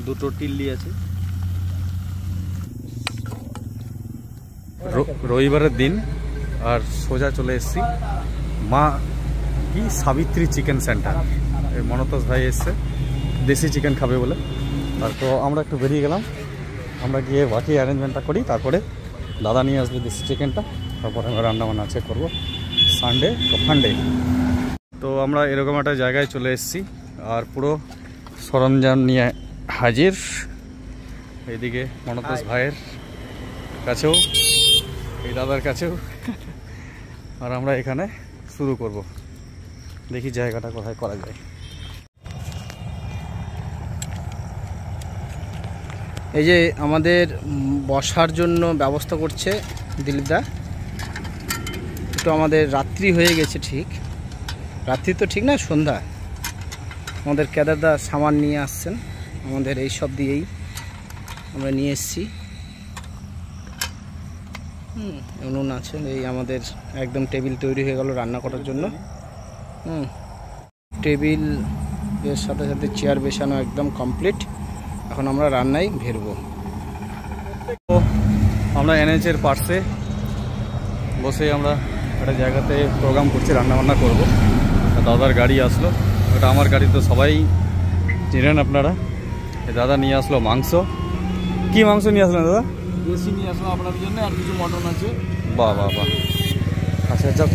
দুটো টিল্লি আছে। রবিবারের দিন আর সোজা চলে এসেছি মা কি সাবিত্রী চিকেন সেন্টার। এই মনতোষ ভাই এসছে দেশি চিকেন খাবে বলে, তারপর আমরা একটু বেরিয়ে গেলাম। আমরা গিয়ে বাকি অ্যারেঞ্জমেন্টটা করি, তারপরে দাদা নিয়ে আসবে দেশি চিকেনটা, তারপরে আমরা রান্নাবান্না চেক করবো সানডে তো ফান্ডে। তো আমরা এরকম একটা জায়গায় চলে এসেছি আর পুরো সরঞ্জাম নিয়ে হাজির। এইদিকে মনতোষ ভাইয়ের কাছেও, এই দাদার কাছেও, আর আমরা এখানে শুরু করব। দেখি জায়গাটা কোথায় করা যায়। এই যে আমাদের বসার জন্য ব্যবস্থা করছে দিলীপদা। একটু আমাদের রাত্রি হয়ে গেছে, ঠিক রাত্রি তো ঠিক না, সন্ধ্যা। আমাদের কেদারদা সামান নিয়ে আসছেন, আমাদের এই সব দিয়েই আমরা নিয়ে এসেছি। উনুন আছে, এই আমাদের একদম টেবিল তৈরি হয়ে গেল রান্না করার জন্য। টেবিল এর সাথে সাথে চেয়ার বেছানো একদম কমপ্লিট। এখন আমরা রান্নায় ভিড়ব। আমরা এনএচের পাশে বসে আমরা একটা জায়গাতে প্রোগ্রাম করছি, রান্নাবান্না করব। দাদার গাড়ি আসলো, ওটা আমার গাড়ি তো সবাই চিনেন আপনারা। দাদা নিয়ে আসলো মাংস। কি মাংস নিয়ে আসলেন দাদা? দেশি নিয়ে আসলো আপনার জন্য, আর কিছু মটন আছে। বাহ বাহ বাহ, আচ্ছা যাক,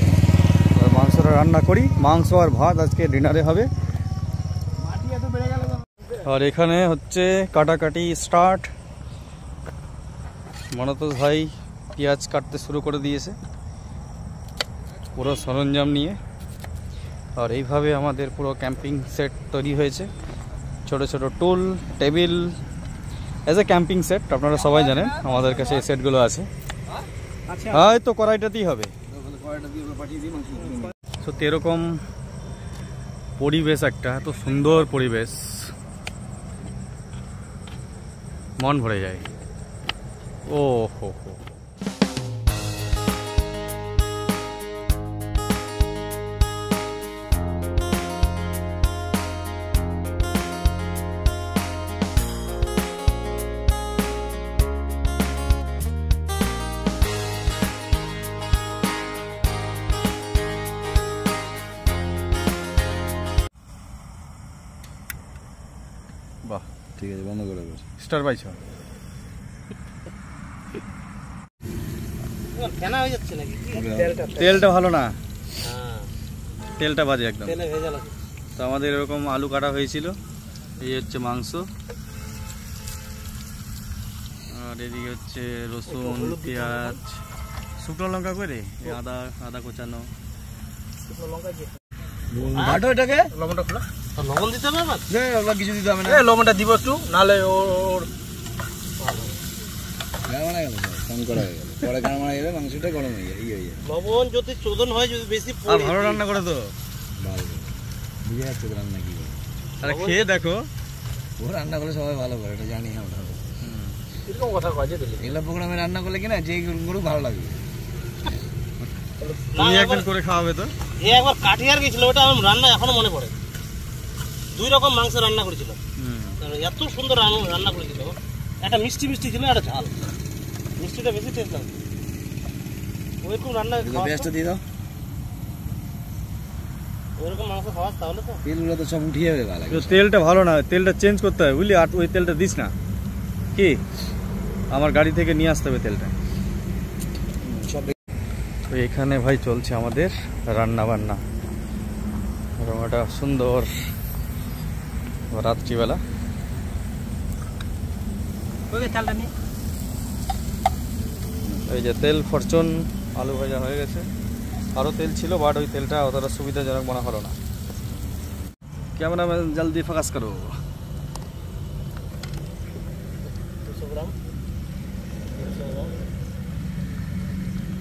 মাংসটা রান্না করি। মাংস আর ভাত আজকে ডিনারে হবে। আর এখানে হচ্ছে কাটাকাটি স্টার্ট। মনতোষ ভাই পেঁয়াজ কাটতে শুরু করে দিয়েছে পুরো সরঞ্জাম নিয়ে। আর এইভাবে আমাদের পুরো ক্যাম্পিং সেট তৈরি হয়েছে, ছোট ছোট tool, table, as a camping set. আপনারা সবাই জানেন আমাদের কাছে এই সেটগুলো আছে। হয়তো কড়াইটাতেই হবে। সত্যি এরকম পরিবেশ, একটা এত সুন্দর পরিবেশ, মন ভরে যায়। ও হো হো, বাহ, ঠিক আছে, বন্ধ করে স্টার পাইছ। তেলটা ভালো না, তেলটা বাজে একদম। তো আমাদের এরকম আলু কাটা হয়েছিল, এই হচ্ছে মাংস, আর এদিকে হচ্ছে রসুন, পেঁয়াজ, শুকনো লঙ্কা করে, আদা কোচানো। লবণটা খোলা, লবণ দিতে হবে আমার? কিছু দিতে হবে না, লবণটা দিব একটু, নাহলে ওর মাংসটা গরম হয়ে যায়। লবণ যদি চোদন হয়, যদি বেশি ভালো রান্না করে তো বুঝে যাচ্ছে রান্না কি করে। আরে খেয়ে দেখো, ও রান্না করলে সবাই ভালো করে, এটা জানি আমরা। এরকম কথা কয় যে এগুলো প্রোগ্রামে রান্না করলে কিনা যে গরু ভালো লাগবে। তুমি একদিন করে খাওয়াবে তো। এই একবার কাঠিয়ার গেছিল, ওটা আমার রান্না এখনো মনে পড়ে। 2 রকম মাংস রান্না করেছিল, এত সুন্দর রান্না করেছিল। একটা মিষ্টি মিষ্টি ছিল, একটা ঝাল। মিষ্টিটা বেশি টেস্ট লাগে। ওইরকম রান্না পেঁয়াজটা দিয়ে দাও, ওইরকম মাংস খাওয়াস তাহলে তো। তেলগুলো তো সব উঠিয়ে যাবে। তেলটা ভালো না, তেলটা চেঞ্জ করতে হবে বুঝলি। আর ওই তেলটা দিস না, কি আমার গাড়ি থেকে নিয়ে আসতে হবে তেলটা। তো এখানে ভাই চলছে আমাদের রান্না বান্না, এবং একটা সুন্দর রাত্রিবেলা। এই যে তেল ফরচুন আলু ভাজা হয়ে গেছে, আরও তেল ছিল, বাট ওই তেলটা অতটা সুবিধাজনক মনে হলো না। ক্যামেরাম্যান জলদি ফোকাস করো।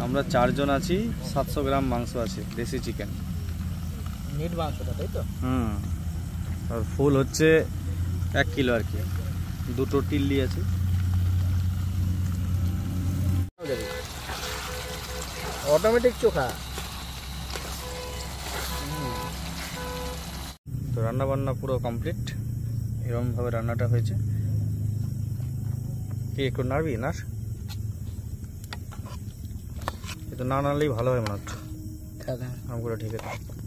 আমরা 4 জন আছি, 700 গ্রাম মাংস আছে, দেশি চিকেন, মিট মাংসটা, তাই তো? আর ফুল হচ্ছে 1 কিলো আর কি। দুটো টিল্লি আছে। অটোমেটিক চোখা। তো রান্না বান্না পুরো কমপ্লিট, এরকমভাবে রান্নাটা হয়েছে। কি একটু নাড়বি না? কিন্তু না নাড়লেই ভালো হয় মনে হচ্ছে। খাওয়া আমগুলো ঠিক আছে।